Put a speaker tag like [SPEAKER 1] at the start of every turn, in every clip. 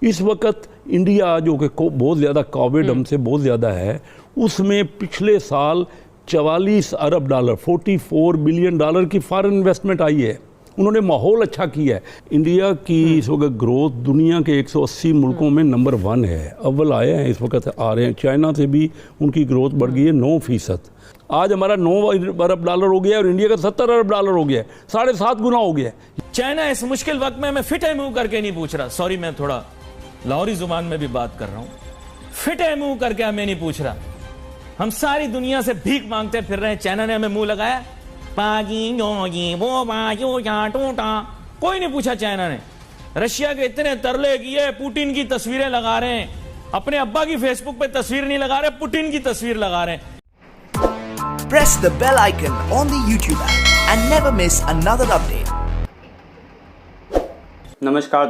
[SPEAKER 1] इस वक्त इंडिया जो कि बहुत ज़्यादा कोविड हमसे बहुत ज़्यादा है, उसमें पिछले साल 44 अरब डॉलर 44 बिलियन डॉलर की फॉरेन इन्वेस्टमेंट आई है। उन्होंने माहौल अच्छा किया है। इंडिया की इस वक्त ग्रोथ दुनिया के 180 मुल्कों में नंबर 1 है, अव्वल आए हैं, इस वक्त आ रहे हैं। चाइना से भी उनकी ग्रोथ बढ़ गई है 9%। आज हमारा 9 अरब डॉलर हो गया है और इंडिया का 70 अरब डॉलर हो गया है, 7.5 गुना हो गया है।
[SPEAKER 2] चाइना इस मुश्किल वक्त में मैं फिट है मुंह करके नहीं पूछ रहा, सॉरी मैं थोड़ा लाहौरी जुबान में भी बात कर रहा हूं, फिट है मुंह करके मैं नहीं पूछ रहा। हम सारी दुनिया से भीख मांगते फिर रहे हैं, चाइना ने हमें मुंह लगाया, कोई नहीं पूछा चाइना ने। रशिया के इतने तरले किए, पुतिन की तस्वीरें लगा रहे हैं, अपने अब्बा की फेसबुक पे तस्वीर नहीं लगा रहे, पुतिन की तस्वीर लगा रहे हैं।
[SPEAKER 3] Press the bell icon on the YouTube app and never miss another update.
[SPEAKER 4] नमस्कार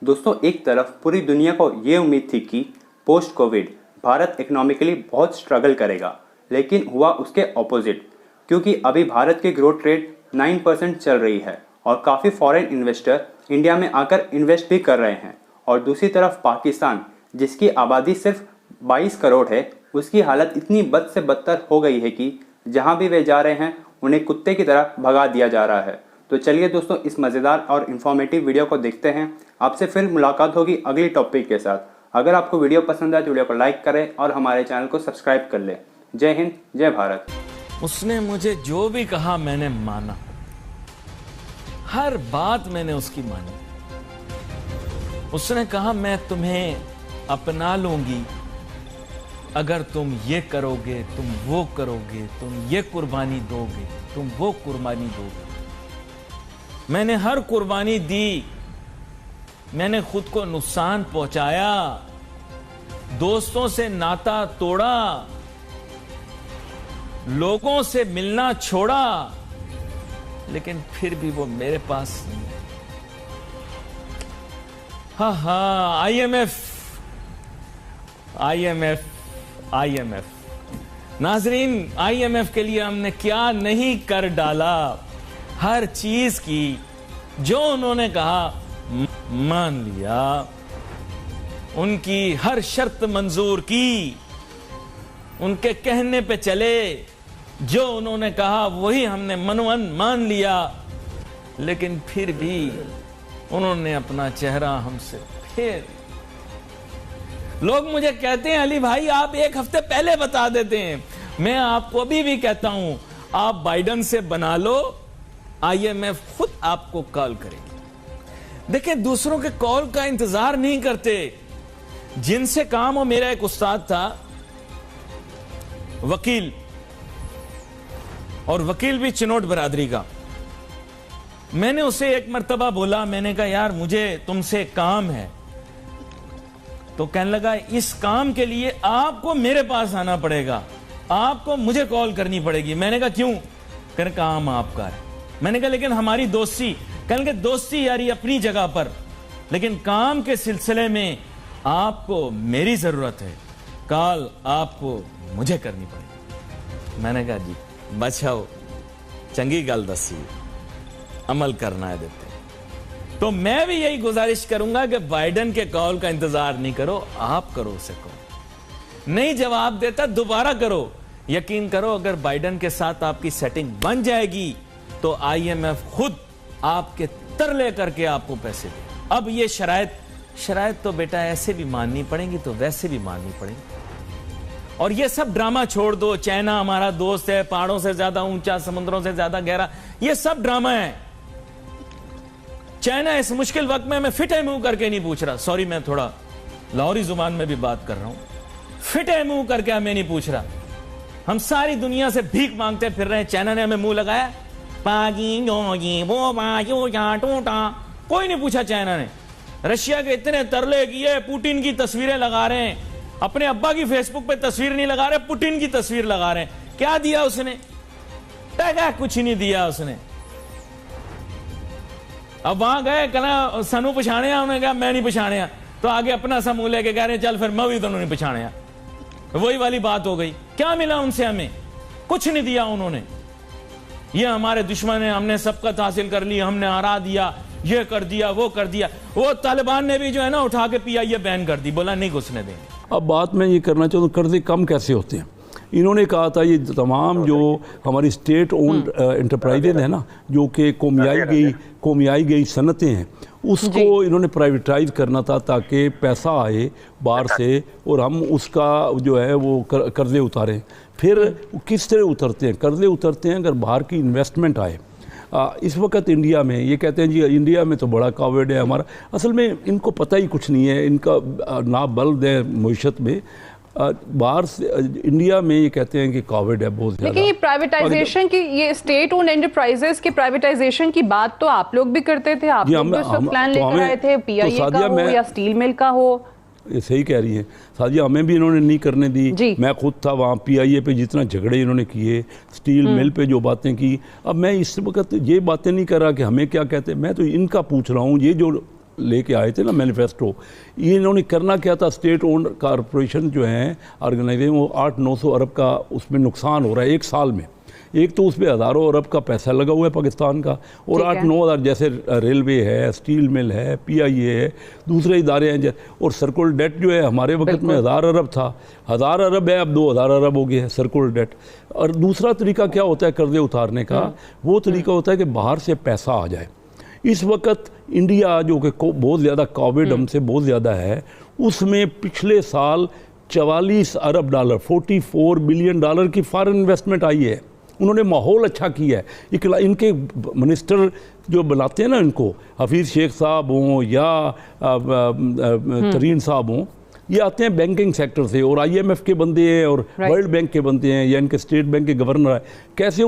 [SPEAKER 4] दोस्तों, एक तरफ पूरी दुनिया को ये उम्मीद थी कि पोस्ट कोविड भारत इकोनॉमिकली बहुत स्ट्रगल करेगा, लेकिन हुआ उसके ऑपोजिट, क्योंकि अभी भारत की ग्रोथ रेट 9% चल रही है और काफ़ी फॉरेन इन्वेस्टर इंडिया में आकर इन्वेस्ट भी कर रहे हैं। और दूसरी तरफ पाकिस्तान, जिसकी आबादी सिर्फ 22 करोड़ है, उसकी हालत इतनी बद से बदतर हो गई है कि जहां भी वे जा रहे हैं उन्हें कुत्ते की तरह भगा दिया जा रहा है। तो चलिए दोस्तों, इस मज़ेदार और इन्फॉर्मेटिव वीडियो को देखते हैं। आपसे फिर मुलाकात होगी अगली टॉपिक के साथ। अगर आपको वीडियो पसंद आए तो वीडियो को लाइक करें और हमारे चैनल को सब्सक्राइब कर लें। जय हिंद, जय भारत।
[SPEAKER 2] उसने मुझे जो भी कहा मैंने माना, हर बात मैंने उसकी मानी। उसने कहा मैं तुम्हें अपना लूंगी अगर तुम ये करोगे, तुम वो करोगे, तुम ये कुर्बानी दोगे, तुम वो कुर्बानी दोगे। मैंने हर कुर्बानी दी, मैंने खुद को नुकसान पहुंचाया, दोस्तों से नाता तोड़ा, लोगों से मिलना छोड़ा, लेकिन फिर भी वो मेरे पास नहीं है। हाँ, IMF नाजरीन, IMF के लिए हमने क्या नहीं कर डाला। हर चीज की जो उन्होंने कहा मान लिया, उनकी हर शर्त मंजूर की, उनके कहने पे चले, जो उन्होंने कहा वही हमने मनवन मान लिया। लेकिन फिर भी उन्होंने अपना चेहरा हमसे फेर। लोग मुझे कहते हैं अली भाई आप एक हफ्ते पहले बता देते हैं। मैं आपको अभी भी कहता हूं, आप बाइडन से बना लो, IMF खुद आपको कॉल करेगी। देखिए, दूसरों के कॉल का इंतजार नहीं करते। जिनसे काम हो, मेरा एक उस्ताद था वकील, और वकील भी चिनोट बरादरी का। मैंने उसे एक मर्तबा बोला, मैंने कहा यार मुझे तुमसे काम है। तो कहने लगा इस काम के लिए आपको मेरे पास आना पड़ेगा, आपको मुझे कॉल करनी पड़ेगी। मैंने कहा क्यों? कहने काम आपका है। मैंने कहा लेकिन हमारी दोस्ती। कहने के दोस्ती यारी अपनी जगह पर, लेकिन काम के सिलसिले में आपको मेरी जरूरत है, कॉल आपको मुझे करनी पड़ेगी। मैंने कहा जी बचाओ, चंगी गल दसी, अमल करना है देते। तो मैं भी यही गुजारिश करूंगा कि बाइडन के कॉल का इंतजार नहीं करो, आप करो उसे कॉल। नहीं जवाब देता दोबारा करो। यकीन करो, अगर बाइडन के साथ आपकी सेटिंग बन जाएगी तो IMF खुद आपके तरले करके आपको पैसे दे। अब ये शराइत तो बेटा ऐसे भी माननी पड़ेंगी, तो वैसे भी माननी पड़ेंगी। और ये सब ड्रामा छोड़ दो, चाइना हमारा दोस्त है, पहाड़ों से ज्यादा ऊंचा, समुद्रों से ज्यादा गहरा, ये सब ड्रामा है। चाइना इस मुश्किल वक्त में मैं फिट है मुंह करके नहीं पूछ रहा, सॉरी मैं थोड़ा लाहौरी जुबान में भी बात कर रहा हूं, फिट है मुंह करके मैं नहीं पूछ रहा। हम सारी दुनिया से भीख मांगते फिर रहे हैं, चाइना ने हमें मुंह लगाया, कोई नहीं पूछा चाइना ने। रशिया के इतने तरले किए, पुतिन की तस्वीरें लगा रहे हैं, अपने अब्बा की फेसबुक पे तस्वीर नहीं लगा रहे, पुतिन की तस्वीर लगा रहे हैं। क्या दिया उसने? कुछ नहीं दिया उसने। अब वहां गए, कहना सानू पछाने, उन्होंने कहा मैं नहीं पछाने, तो आगे अपना सा मुंह लेके कह रहे चल फिर मैं भी दोनों नहीं पछाने। वही वाली बात हो गई। क्या मिला उनसे? हमें कुछ नहीं दिया उन्होंने। ये हमारे दुश्मन है, हमने सबकत हासिल कर ली, हमने हरा दिया, ये कर दिया वो कर दिया। वो तालिबान ने भी जो है ना उठा के PIA बैन कर दी, बोला नहीं घुसने देंगे।
[SPEAKER 1] अब बात मैं ये करना चाहता हूँ, कर्जे कम कैसे होते हैं। इन्होंने कहा था ये तमाम जो हमारी स्टेट ओन्ड एंटरप्राइजेज है ना, जो कि कोमियाई गई सनतें हैं, उसको इन्होंने प्राइवेटाइज करना था ताकि पैसा आए बाहर से और हम उसका जो है वो कर्जे उतारें। फिर किस तरह उतरते हैं कर्जे? उतरते हैं अगर बाहर की इन्वेस्टमेंट आए। इस वक्त इंडिया में ये कहते हैं जी इंडिया में तो बड़ा कोविड है हमारा, असल में इनको पता ही कुछ नहीं है, इनका ना बल दे मईशत में। बाहर से इंडिया में ये कहते हैं कि कोविड है बहुत ज़्यादा।
[SPEAKER 5] लेकिन ये प्राइवेटाइजेशन की, ये स्टेट ओन्ड एंटरप्राइजेस के प्राइवेटाइजेशन की बात तो आप लोग भी करते थे, आप लोग भी उस वक्त प्लान लेकर आए थे, PIA का हो या स्टील मिल का हो।
[SPEAKER 1] ये सही कह रही हैं साजिया, हमें भी इन्होंने नहीं करने दी। मैं खुद था वहाँ, PIA पे जितना झगड़े इन्होंने किए, स्टील मिल पे जो बातें की। अब मैं इस वक्त ये बातें नहीं कर रहा कि हमें क्या कहते हैं, मैं तो इनका पूछ रहा हूँ। ये जो लेके आए थे ना मैनिफेस्टो, ये इन्होंने करना क्या था? स्टेट ओन्ड कॉरपोरेशन जो है ऑर्गेनाइजेशन, वो 800-900 अरब का उसमें नुकसान हो रहा है एक साल में। एक तो उस पर हज़ारों अरब का पैसा लगा हुआ है पाकिस्तान का, और 8-9 हज़ार जैसे रेलवे है, स्टील मिल है, PIA है, दूसरे इदारे हैं। और सर्कुलर डेट जो है हमारे वक्त में 1000 अरब था, 1000 अरब है अब 2000 अरब हो गया है सर्कुलर डेट। और दूसरा तरीका क्या होता है कर्जे उतारने का? वो तरीका होता है कि बाहर से पैसा आ जाए। इस वक्त इंडिया जो कि बहुत ज़्यादा कोविड हमसे बहुत ज़्यादा है, उसमें पिछले साल 44 अरब डॉलर, 44 बिलियन डॉलर की फॉरेन इन्वेस्टमेंट आई है। उन्होंने माहौल अच्छा किया है। इनके मिनिस्टर जो बनाते हैं ना, इनको हफीज़ शेख साहब हों या तरीन साहब हों, ये आते हैं बैंकिंग सेक्टर से और IMF के बंदे हैं और वर्ल्ड बैंक के बंदे हैं या इनके स्टेट बैंक के गवर्नर है। कैसे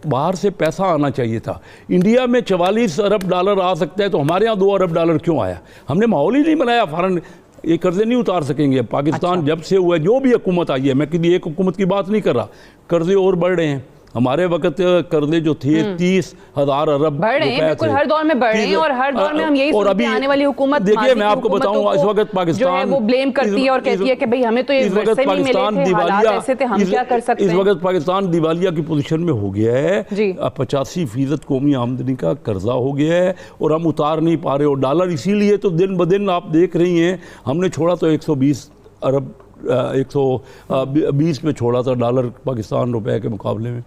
[SPEAKER 1] बाहर से पैसा आना चाहिए था। इंडिया में 44 अरब डॉलर आ सकता है, तो हमारे यहाँ 2 अरब डॉलर क्यों आया? हमने माहौल ही नहीं बनाया। फॉरन ये कर्जे नहीं उतार सकेंगे। पाकिस्तान जब से हुआ है, जो भी हुकूमत आई है, मैं किसी एक हुकूमत की बात नहीं कर रहा, कर्जे और बढ़ रहे हैं। हमारे वक्त कर्जे जो थे 30,000 अरब
[SPEAKER 5] बढ़ रहे हैं, बिल्कुल हर दौर में बढ़ रहे हैं, और हर दौर में हम यही सुनते हैं आने वाली हुकूमत।
[SPEAKER 1] देखिए मैं आपको बताऊं, इस वक्त पाकिस्तान
[SPEAKER 5] वो ब्लेम करती है और कहती है कि भाई हमें तो
[SPEAKER 1] इस वक्त पाकिस्तान दिवालिया,
[SPEAKER 5] हम क्या कर सकते हैं।
[SPEAKER 1] इस वक्त पाकिस्तान दिवालिया की पोजीशन में हो गया है। 85% कौमी आमदनी का कर्जा हो गया है और हम उतार नहीं पा रहे। और डॉलर इसीलिए तो दिन ब दिन आप देख रही हैं, हमने छोड़ा तो 120 अरब 120 पे छोड़ा था डॉलर पाकिस्तान रुपए के मुकाबले में।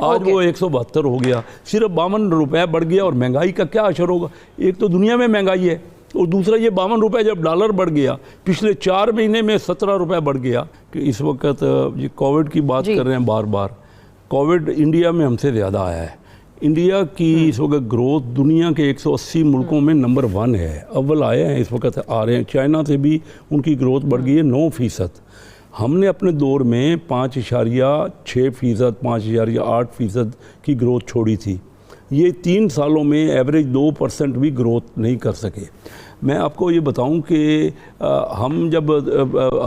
[SPEAKER 1] आज वो 172 हो गया, सिर्फ 52 रुपये बढ़ गया। और महंगाई का क्या असर होगा? एक तो दुनिया में महंगाई है और दूसरा ये 52 रुपये जब डॉलर बढ़ गया, पिछले 4 महीने में 17 रुपये बढ़ गया। कि इस वक्त ये कोविड की बात कर रहे हैं बार बार, कोविड इंडिया में हमसे ज़्यादा आया है। इंडिया की इस वक्त ग्रोथ दुनिया के 180 मुल्कों में नंबर 1 है, अव्वल आए हैं, इस वक्त आ रहे हैं। चाइना से भी उनकी ग्रोथ बढ़ गई है 9%। हमने अपने दौर में 5.6%, 5.8% की ग्रोथ छोड़ी थी। ये 3 सालों में एवरेज 2% भी ग्रोथ नहीं कर सके। मैं आपको ये बताऊं कि हम जब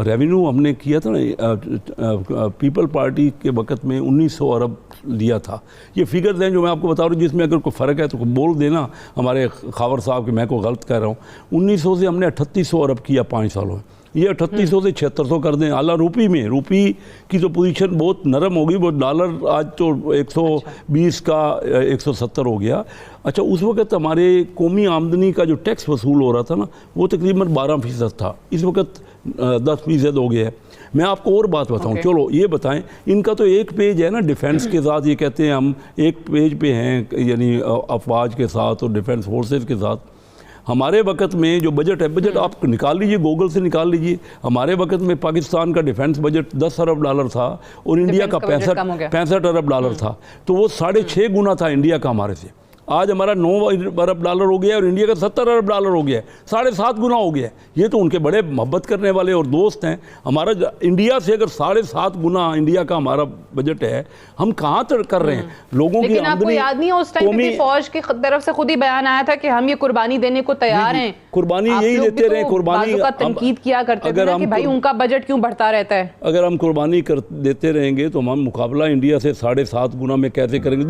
[SPEAKER 1] रेवेन्यू हमने किया था ना पीपल पार्टी के वक्त में 1900 अरब लिया था। ये फिगर्स हैं जो मैं आपको बता रहा हूँ, जिसमें अगर कोई फ़र्क है तो बोल देना हमारे खावर साहब कि मैं को गलत कह रहा हूँ। 1900 से हमने 3800 अरब किया 5 सालों में। ये 3800 से 7600 कर दें। आला रूपी में, रूपी की तो पोजीशन बहुत नरम होगी, वो डॉलर आज तो 120 का 170 हो गया। अच्छा, उस वक्त हमारे कौमी आमदनी का जो टैक्स वसूल हो रहा था ना, वो तकरीबन 12% था, इस वक्त 10% हो गया है। मैं आपको और बात बताऊं, चलो ये बताएं, इनका तो एक पेज है ना डिफेंस के साथ, ये कहते हैं हम एक पेज पे हैं, यानी अफवाज के साथ और डिफेंस फोर्सेस के साथ। हमारे वक्त में जो बजट है, बजट आप निकाल लीजिए, गूगल से निकाल लीजिए। हमारे वक्त में पाकिस्तान का डिफेंस बजट 10 अरब डॉलर था और इंडिया का 65 अरब डॉलर था, तो वो 6.5 गुना था इंडिया का हमारे से। आज हमारा 9 अरब डॉलर हो गया और इंडिया का 70 अरब डॉलर हो गया है, 7.5 गुना हो गया है। ये तो उनके बड़े मोहब्बत करने वाले और दोस्त हैं। हमारा इंडिया से अगर 7.5 गुना इंडिया का हमारा बजट है, हम कहाँ तक कर रहे हैं लोगों की आमदनी।
[SPEAKER 5] आपको याद नहीं है उस टाइम पे फौज की तरफ से खुद ही बयान आया था कि हम ये कुर्बानी देने को तैयार हैं।
[SPEAKER 1] कुर्बानी यही देते रहे, कुर्बानी
[SPEAKER 5] का तनकीद किया करते थे कि भाई उनका बजट क्यों बढ़ता रहता है।
[SPEAKER 1] अगर हम कुर्बानी कर देते रहेंगे तो हम मुकाबला इंडिया से 7.5 गुना में कैसे करेंगे।